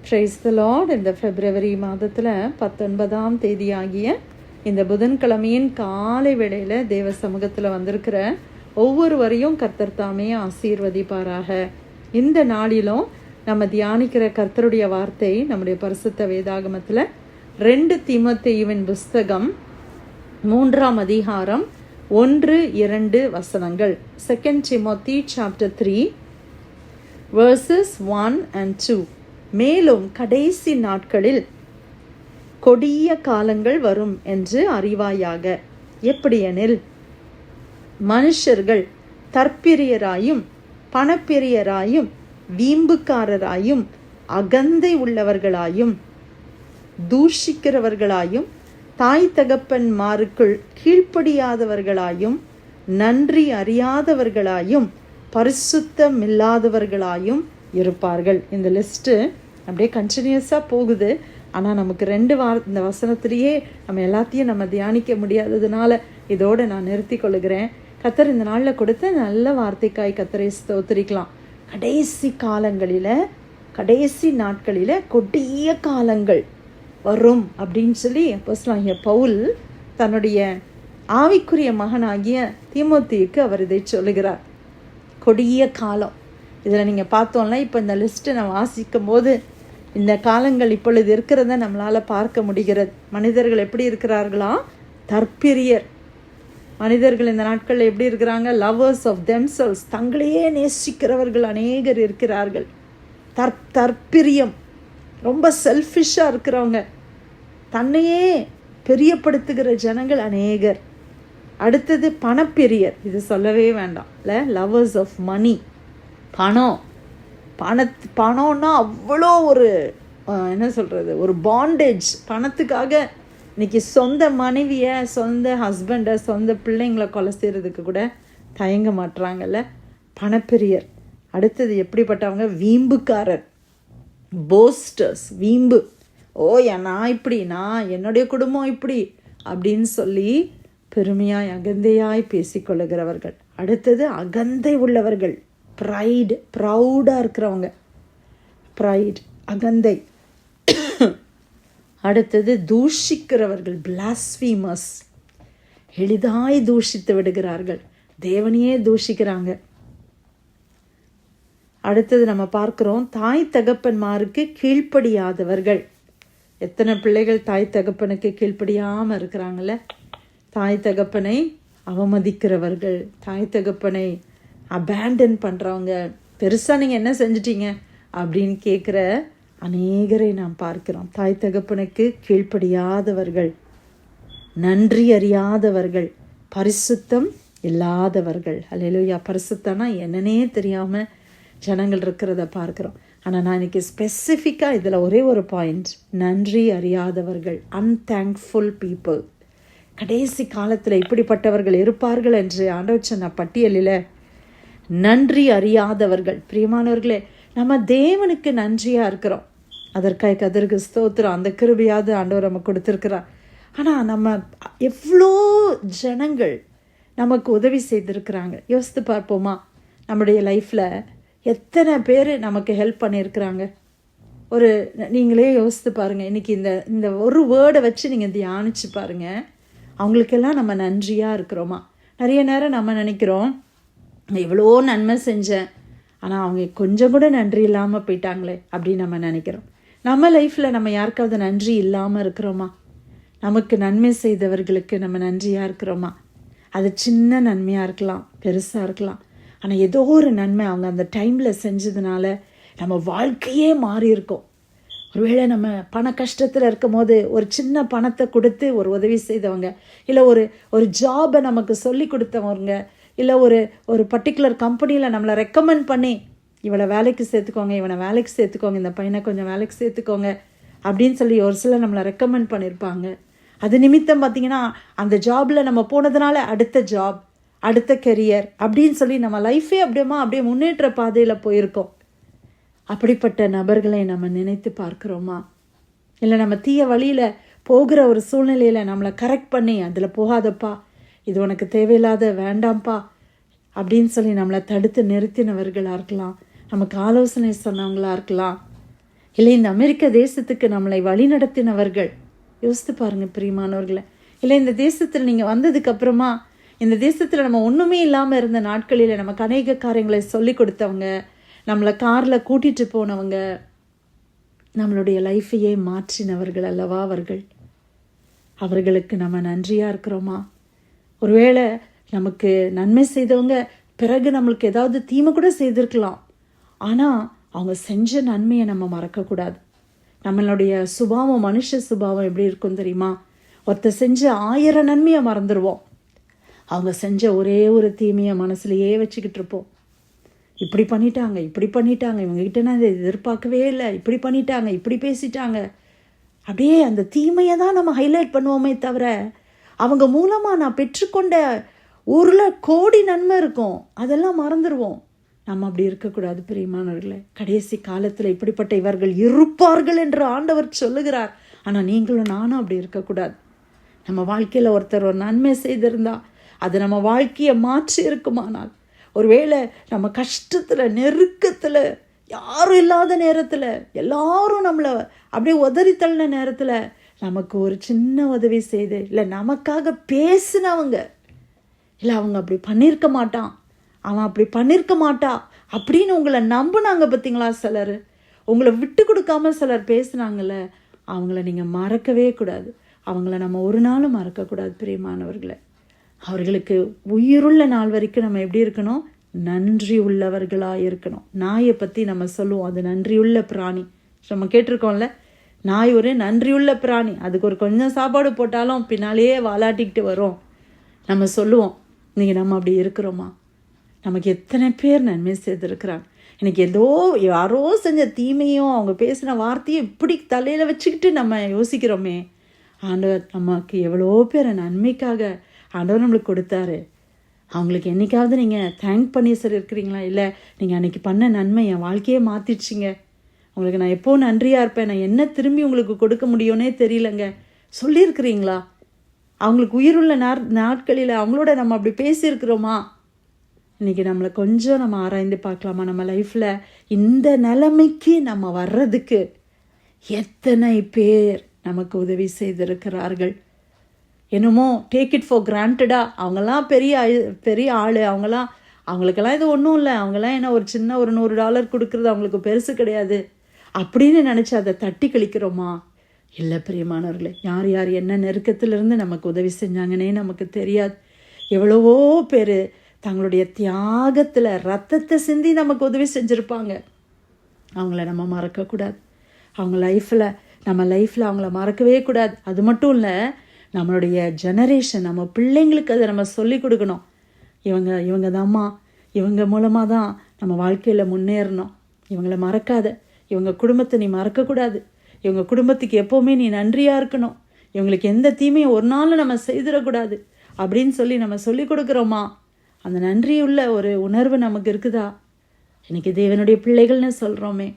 Praise the Lord. இந்த பிப்ரவரி மாதத்தில் 19ஆம் தேதியாகிய இந்த புதன்கிழமையின் காலை வேளையில் தேவ சமூகத்தில் வந்திருக்கிற ஒவ்வொருவரையும் கர்த்தர் தாமே ஆசீர்வதிப்பாராக. இந்த நாளிலும் நம்ம தியானிக்கிற கர்த்தருடைய வார்த்தை நம்முடைய பரிசுத்த வேதாகமத்தில் 2 தீமோத்தேயுவின் புஸ்தகம் 3ஆம் அதிகாரம் 1-2 வசனங்கள். 2 Timothy chapter 3 verses 1 and 2. மேலும் கடைசி நாட்களில் கொடிய காலங்கள் வரும் என்று அறிவாயாக. எப்படியெனில் மனுஷர்கள் தற்பிரியராயும் பணப்பிரியராயும் வீம்புக்காரராயும் அகந்தை உள்ளவர்களாயும் தூஷிக்கிறவர்களாயும் தாய் தகப்பன்மாருக்குள் கீழ்ப்படியாதவர்களாயும் நன்றி அறியாதவர்களாயும் பரிசுத்தமில்லாதவர்களாயும் இருப்பார்கள். இந்த லிஸ்ட்டு அப்படியே கண்டினியூஸாக போகுது. ஆனால் நமக்கு இந்த வசனத்திலேயே நம்ம எல்லாத்தையும் நம்ம தியானிக்க முடியாததுனால இதோடு நான் நிறுத்தி கொள்ளுகிறேன். கர்த்தர் இந்த நாளில் கொடுத்த நல்ல வார்த்தைக்காய் கர்த்தரை ஸ்தோத்திரிக்கலாம். கடைசி நாட்களில் கொடிய காலங்கள் வரும் அப்படின்னு சொல்லி அப்போஸ்தலனாகிய பவுல் தன்னுடைய ஆவிக்குரிய மகனாகிய தீமோத்தேயுக்கு அவர் இதை சொல்லுகிறார். கொடிய காலம். இதில் நீங்கள் பார்த்தோம்ல, இப்போ இந்த லிஸ்ட்டை நான் வாசிக்கும் போது இந்த காலங்கள் இப்பொழுது இருக்கிறத நம்மளால் பார்க்க முடிகிறது. மனிதர்கள் எப்படி இருக்கிறார்களா? தற்பிரியர். மனிதர்கள் இந்த நாட்களில் எப்படி இருக்கிறாங்க? Lovers of themselves. தங்களையே நேசிக்கிறவர்கள் அநேகர் இருக்கிறார்கள். தற்பிரியம், ரொம்ப செல்ஃபிஷாக இருக்கிறவங்க, தன்னையே பெரியப்படுத்துகிற ஜனங்கள் அநேகர். அடுத்தது பணப்பிரியர். இது சொல்லவே வேண்டாம் இல்லை? Lovers of money. பணம்னா அவ்வளோ ஒரு என்ன சொல்கிறது, ஒரு பாண்டேஜ். பணத்துக்காக இன்னைக்கு சொந்த மனைவியை, சொந்த ஹஸ்பண்டை, சொந்த பிள்ளைங்களை கொலை செய்கிறதுக்கு கூட தயங்க மாட்டுறாங்கல்ல, பணப்பிரியர். அடுத்தது எப்படிப்பட்டவங்க? வீம்புக்காரர், போஸ்டர்ஸ். வீம்பு. நான் இப்படி, என்னுடைய குடும்பம் இப்படி அப்படின்னு சொல்லி பெருமையாய் அகந்தையாய் பேசிக்கொள்ளுகிறவர்கள். அடுத்தது அகந்தை உள்ளவர்கள், ப்ரௌடாக இருக்கிறவங்க, அகந்தை. அடுத்தது தூஷிக்கிறவர்கள், பிளாஸ்பீமஸ். எளிதாய் தூஷித்து விடுகிறார்கள், தேவனையே தூஷிக்கிறாங்க. அடுத்தது நம்ம பார்க்கிறோம், தாய் தகப்பன்மாருக்கு கீழ்ப்படியாதவர்கள். எத்தனை பிள்ளைகள் தாய் தகப்பனுக்கு கீழ்ப்படியாமல் இருக்கிறாங்கள? தாய் தகப்பனை அவமதிக்கிறவர்கள், தாய் தகப்பனை அபேண்டன் பண்ணுறவங்க, பெருசாக நீங்கள் என்ன செஞ்சிட்டீங்க அப்படின்னு கேட்குற அநேகரை நாம் பார்க்கிறோம். தாய் தகப்பனுக்கு கீழ்ப்படியாதவர்கள், நன்றி அறியாதவர்கள், பரிசுத்தம் இல்லாதவர்கள். அல்லேலூயா. பரிசுத்தம்னா என்னன்னே தெரியாமல் ஜனங்கள் இருக்கிறத பார்க்குறோம். ஆனால் நான் இன்னைக்கு ஸ்பெசிஃபிக்காக இதில் ஒரே ஒரு பாயிண்ட், நன்றி அறியாதவர்கள், அன்தேங்க்ஃபுல் பீப்புள். கடைசி காலத்தில் இப்படிப்பட்டவர்கள் இருப்பார்கள் என்று ஆண்டவர் சொன்ன பட்டியலில் நன்றி அறியாதவர்கள். பிரியமானவர்களே, நம்ம தேவனுக்கு நன்றியாக இருக்கிறோம். அதற்காக கதருக்கு ஸ்தோத்திரம். அந்த கிருபையாவது ஆண்டவர் நம்ம கொடுத்துருக்கிறார். ஆனால் நம்ம எவ்வளோ ஜனங்கள் நமக்கு உதவி செய்திருக்கிறாங்க. யோசித்து பார்ப்போமா? நம்முடைய லைஃப்பில் எத்தனை பேர் நமக்கு ஹெல்ப் பண்ணியிருக்கிறாங்க? நீங்களே யோசித்து பாருங்கள். இன்றைக்கி இந்த ஒரு வேர்டை வச்சு நீங்கள் தியானித்து பாருங்கள். அவங்களுக்கெல்லாம் நம்ம நன்றியாக இருக்கிறோமா? நிறைய நேரம் நம்ம நினைக்கிறோம், எவ்வளோ நன்மை செஞ்சேன், ஆனால் அவங்க கொஞ்சம் கூட நன்றி இல்லாமல் போயிட்டாங்களே அப்படின்னு நம்ம நினைக்கிறோம். நம்ம லைஃப்பில் நம்ம யாருக்காவது நன்றி இல்லாமல் இருக்கிறோமா? நமக்கு நன்மை செய்தவர்களுக்கு நம்ம நன்றியாக இருக்கிறோமா? அது சின்ன நன்மையாக இருக்கலாம், பெருசாக இருக்கலாம். ஆனால் ஏதோ ஒரு நன்மை அவங்க அந்த டைமில் செஞ்சதுனால நம்ம வாழ்க்கையே மாறி இருக்கும். ஒருவேளை நம்ம பண கஷ்டத்தில் இருக்கும் போது ஒரு சின்ன பணத்தை கொடுத்து ஒரு உதவி செய்தவங்க, இல்லை ஒரு ஜாபை நமக்கு சொல்லி கொடுத்தவங்க, இல்லை ஒரு பர்டிகுலர் கம்பெனியில் நம்மளை ரெக்கமெண்ட் பண்ணி இவளை வேலைக்கு சேர்த்துக்கோங்க, இவனை வேலைக்கு சேர்த்துக்கோங்க, இந்த பையனை கொஞ்சம் வேலைக்கு சேர்த்துக்கோங்க அப்படின்னு சொல்லி ஒரு சிலர் நம்மளை ரெக்கமெண்ட் பண்ணியிருப்பாங்க. அது நிமித்தம் பார்த்திங்கன்னா அந்த ஜாபில் நம்ம போனதுனால அடுத்த ஜாப், அடுத்த கெரியர் அப்படின்னு சொல்லி நம்ம லைஃபே அப்படியே முன்னேற்ற பாதையில் போயிருக்கோம். அப்படிப்பட்ட நபர்களை நம்ம நினைத்து பார்க்குறோமா? இல்லை நம்ம தீய வழியில் போகிற ஒரு சூழ்நிலையில் நம்மளை கரெக்ட் பண்ணி அதில் போகாதப்பா, இது உனக்கு தேவையில்லாத, வேண்டாம்ப்பா அப்படின்னு சொல்லி நம்மளை தடுத்து நிறுத்தினவர்களாக இருக்கலாம். நமக்கு ஆலோசனை சொன்னவங்களாக இருக்கலாம். இல்லை இந்த அமெரிக்க தேசத்துக்கு நம்மளை வழி நடத்தினவர்கள். யோசித்து பாருங்க பிரியமானவர்களை. இல்லை இந்த தேசத்தில் நீங்கள் வந்ததுக்கு அப்புறமா இந்த தேசத்தில் நம்ம ஒன்றுமே இல்லாமல் இருந்த நாட்களில் நமக்கு அநேக காரியங்களை சொல்லி கொடுத்தவங்க, நம்மளை காரில் கூட்டிகிட்டு போனவங்க, நம்மளுடைய லைஃபையே மாற்றினவர்கள் அல்லவா அவர்கள். அவர்களுக்கு நம்ம நன்றியாக இருக்கிறோமா? ஒருவேளை நமக்கு நன்மை செய்தவங்க பிறகு நம்மளுக்கு ஏதாவது தீமை கூட செய்திருக்கலாம். ஆனால் அவங்க செஞ்ச நன்மையை நம்ம மறக்கக்கூடாது. நம்மளுடைய சுபாவம், மனுஷ சுபாவம் எப்படி இருக்கும் தெரியுமா? ஒருத்தர் செஞ்ச 1000 நன்மையை மறந்துடுவோம். அவங்க செஞ்ச ஒரே ஒரு தீமையை மனசுலையே வச்சுக்கிட்டு இருப்போம். இப்படி பண்ணிட்டாங்க, இப்படி பண்ணிட்டாங்க, இவங்ககிட்ட நான் இதை எதிர்பார்க்கவே இல்லை, இப்படி பண்ணிட்டாங்க, இப்படி பேசிட்டாங்க. அப்படியே அந்த தீமையை தான் நம்ம ஹைலைட் பண்ணுவோமே தவிர அவங்க மூலமாக நான் பெற்றுக்கொண்ட 1,00,00,000 நன்மை இருக்கும், அதெல்லாம் மறந்துடுவோம். நம்ம அப்படி இருக்கக்கூடாது பிரியமானவர்களே. கடைசி காலத்தில் இப்படிப்பட்ட இவர்கள் இருப்பார்கள் என்று ஆண்டவர் சொல்லுகிறார். ஆனால் நீங்களும் நானும் அப்படி இருக்கக்கூடாது. நம்ம வாழ்க்கையில் ஒருத்தர் ஒரு நன்மை செய்திருந்தா அது நம்ம வாழ்க்கையை மாற்றி இருக்குமானால், ஒருவேளை நம்ம கஷ்டத்தில், நெருக்கத்தில், யாரும் இல்லாத நேரத்தில், எல்லாரும் நம்மளை அப்படியே உதறி தள்ளின நேரத்தில் நமக்கு ஒரு சின்ன உதவி செய்து, இல்லை நமக்காக பேசினவங்க, இல்லை அவங்க அப்படி பண்ணியிருக்க மாட்டான், அவன் அப்படி பண்ணியிருக்க மாட்டா அப்படின்னு உங்களை நம்பினாங்க பார்த்தீங்களா சிலர், உங்களை விட்டு கொடுக்காம சிலர் பேசுனாங்கல்ல, அவங்கள நீங்கள் மறக்கவே கூடாது. அவங்கள நம்ம ஒரு நாளும் மறக்கக்கூடாது பிரியமானவர்களை. அவர்களுக்கு உயிருள்ள நாள் வரைக்கும் நம்ம எப்படி இருக்கணும்? நன்றி உள்ளவர்களாக இருக்கணும். நாயை பற்றி நம்ம சொல்லுவோம், அது நன்றியுள்ள பிராணி. நம்ம கேட்டிருக்கோம்ல, நாய் ஒரு நன்றியுள்ள பிராணி. அதுக்கு ஒரு கொஞ்சம் சாப்பாடு போட்டாலும் பின்னாலேயே வாலாட்டிக்கிட்டு வரும். நம்ம சொல்லுவோம், இன்றைக்கி நம்ம அப்படி இருக்கிறோமா? நமக்கு எத்தனை பேர் நன்மை செய்திருக்கிறாங்க. எனக்கு ஏதோ யாரோ செஞ்ச தீமையும் அவங்க பேசின வார்த்தையும் இப்படி தலையில் வச்சுக்கிட்டு நம்ம யோசிக்கிறோமே. ஆண்டவர் நமக்கு எவ்வளோ பேரை நன்மைக்காக ஆண்டவர் நம்மளுக்கு கொடுத்தாரு. அவங்களுக்கு என்றைக்காவது நீங்கள் தேங்க் பண்ணி சொல்லியிருக்கிறீங்களா? இல்லை நீங்கள் அன்றைக்கி பண்ண நன்மை என் வாழ்க்கையே மாற்றிடுச்சிங்க, உங்களுக்கு நான் எப்போது நன்றியாக இருப்பேன், நான் என்ன திரும்பி உங்களுக்கு கொடுக்க முடியும்னே தெரியலங்க சொல்லியிருக்கிறீங்களா? அவங்களுக்கு உயிருள்ள நாட்களில் அவங்களோட நம்ம அப்படி பேசியிருக்கிறோமா? இன்றைக்கி நம்மளை கொஞ்சம் நம்ம ஆராய்ந்து பார்க்கலாமா? நம்ம லைஃப்பில் இந்த நிலைமைக்கு நம்ம வர்றதுக்கு எத்தனை பேர் நமக்கு உதவி செய்திருக்கிறார்கள். என்னமோ டேக் இட் ஃபார் கிராண்டடாக அவங்கெல்லாம் பெரிய ஆள், அவங்களுக்கெல்லாம் இது ஒன்றும் இல்லை, அவங்கெல்லாம் என்ன ஒரு சின்ன ஒரு $100 கொடுக்குறது அவங்களுக்கு பெருசு கிடையாது அப்படின்னு நினச்சி அதை தட்டி கழிக்கிறோமா? இல்லை பிரியமானவர்களே, யார் யார் என்ன நெருக்கத்திலிருந்து நமக்கு உதவி செஞ்சாங்கன்னே நமக்கு தெரியாது. எவ்வளவோ பேர் தங்களுடைய தியாகத்தில் ரத்தத்தை சிந்தி நமக்கு உதவி செஞ்சுருப்பாங்க. அவங்கள நம்ம மறக்கக்கூடாது. அவங்க நம்ம லைஃப்பில் அவங்கள மறக்கவே கூடாது. அது மட்டும் இல்லை, நம்மளுடைய ஜெனரேஷன், நம்ம பிள்ளைங்களுக்கு அதை நம்ம சொல்லி கொடுக்கணும். இவங்க தாம்மா, இவங்க மூலமாக தான் நம்ம வாழ்க்கையில் முன்னேறணும், இவங்களை மறக்காத, இவங்க குடும்பத்தை நீ மறக்கக்கூடாது, இவங்க குடும்பத்துக்கு எப்போவுமே நீ நன்றியாக இருக்கணும், இவங்களுக்கு எந்த தீமையும் ஒரு நாள் நம்ம செய்திடக்கூடாது அப்படின்னு சொல்லி நம்ம சொல்லி கொடுக்குறோமா? அந்த நன்றியுள்ள ஒரு உணர்வு நமக்கு இருக்குதா? இன்றைக்கி தேவனுடைய பிள்ளைகள்னு சொல்கிறோமே,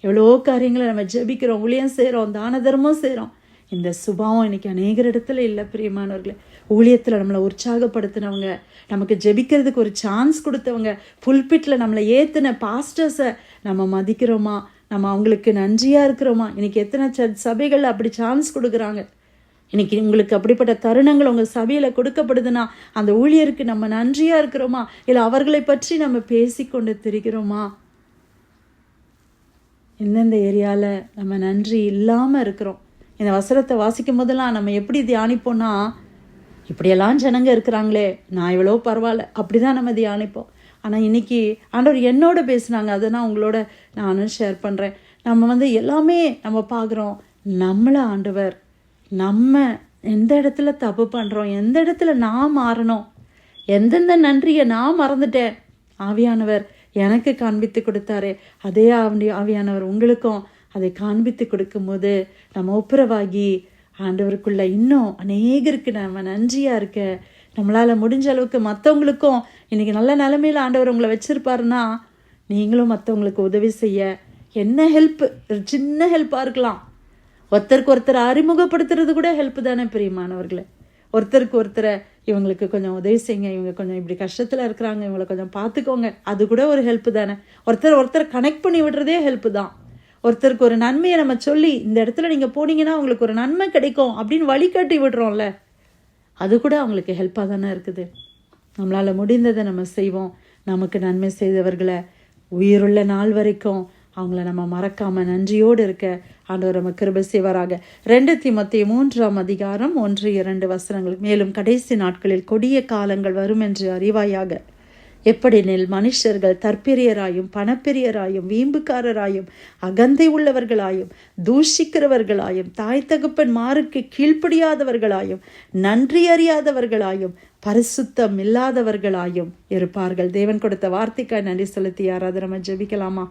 எவ்வளோ காரியங்களை நம்ம ஜெபிக்கிறோம், ஊழியம் செய்கிறோம், தான தர்மம் செய்கிறோம். இந்த சுபாவம் இன்றைக்கி அநேக இடத்துல இல்லை பிரியமானவர்களே. ஊழியத்தில் நம்மளை உற்சாகப்படுத்தினவங்க, நமக்கு ஜெபிக்கிறதுக்கு ஒரு சான்ஸ் கொடுத்தவங்க, புல்பிட்டில் நம்மளை ஏற்றின பாஸ்டர்ஸை நம்ம மதிக்கிறோமா? நம்ம அவங்களுக்கு நன்றியாக இருக்கிறோமா? இன்றைக்கி எத்தனை சபைகள் அப்படி சான்ஸ் கொடுக்குறாங்க. இன்றைக்கி உங்களுக்கு அப்படிப்பட்ட தருணங்கள் உங்கள் சபையில் கொடுக்கப்படுதுன்னா அந்த ஊழியருக்கு நம்ம நன்றியாக இருக்கிறோமா? இல்லை அவர்களை பற்றி நம்ம பேசிக்கொண்டு திரிகிறோமா? எந்தெந்த ஏரியாவில் நம்ம நன்றி இல்லாமல் இருக்கிறோம்? இந்த வசனத்தை வாசிக்கும் போதெல்லாம் நம்ம எப்படி தியானிப்போம்னா, இப்படியெல்லாம் ஜனங்க இருக்கிறாங்களே, நான் எவ்வளோ பரவாயில்ல, அப்படி தான் நம்ம தியானிப்போம். ஆனால் இன்றைக்கி ஆண்டவர் என்னோட பேசுனாங்க, அதை நான் உங்களோட நானும் ஷேர் பண்ணுறேன். நம்ம எல்லாமே நம்ம பார்க்குறோம், நம்மளை ஆண்டவர் நம்ம எந்த இடத்துல தப்பு பண்ணுறோம், எந்த இடத்துல நான் மாறணும், எந்தெந்த நன்றியை நான் மறந்துட்டேன், ஆவியானவர் எனக்கு காண்பித்து கொடுத்தாரு. அதே ஆவியானவர் உங்களுக்கும் அதை காண்பித்து கொடுக்கும்போது நம்ம ஒப்புரவாகி ஆண்டவருக்குள்ள இன்னும் அநேகருக்கு நம்ம நன்றியாக இருக்க நம்மளால் முடிஞ்ச அளவுக்கு மற்றவங்களுக்கும் இன்றைக்கி நல்ல நிலைமையில் ஆண்டவர் உங்களை வச்சுருப்பாருன்னா நீங்களும் மற்றவங்களுக்கு உதவி செய்ய என்ன ஹெல்ப், ஒரு சின்ன ஹெல்ப்பாக இருக்கலாம். ஒருத்தருக்கு ஒருத்தரை அறிமுகப்படுத்துறது கூட ஹெல்ப் தானே பிரியமானவர்களே. ஒருத்தருக்கு ஒருத்தரை இவங்களுக்கு கொஞ்சம் உதவி செய்யுங்க, இவங்க கொஞ்சம் இப்படி கஷ்டத்தில் இருக்கிறாங்க, இவங்களை கொஞ்சம் பார்த்துக்கோங்க, அது கூட ஒரு ஹெல்ப்பு தானே. ஒருத்தரை கனெக்ட் பண்ணி விடுறதே ஹெல்ப்பு தான். ஒருத்தருக்கு ஒரு நன்மையை நம்ம சொல்லி, இந்த இடத்துல நீங்கள் போனீங்கன்னா உங்களுக்கு ஒரு நன்மை கிடைக்கும் அப்படின்னு வழிகாட்டி விடுறோம்ல, அது கூட அவங்களுக்கு ஹெல்ப்பாக தானே இருக்குது. நம்மளால் முடிந்ததை நம்ம செய்வோம். நமக்கு நன்மை செய்தவர்களை உயிருள்ள நாள் வரைக்கும் அவங்கள நம்ம மறக்காமல் நன்றியோடு இருக்க ஆண்டவர் நம்ம கிருபை செய்வாராக. 2 தீமோத்தேயு 3:1-2 மேலும் கடைசி நாட்களில் கொடிய காலங்கள் வரும் என்று அறிவாயாக. எப்படினில் மனுஷர்கள் தற்பிரியராயும் பணப்பிரியராயும் வீம்புக்காரராயும் அகந்தை உள்ளவர்களாயும் தூஷிக்கிறவர்களாயும் தாய் தகப்பன் மாருக்கு கீழ்ப்படியாதவர்களாயும் நன்றி அறியாதவர்களாயும் பரிசுத்தம் இல்லாதவர்களாயும் இருப்பார்கள். தேவன் கொடுத்த வார்த்தைக்காய் நன்றி செலுத்தி யாராவது நம்ம ஜெபிக்கலாமா?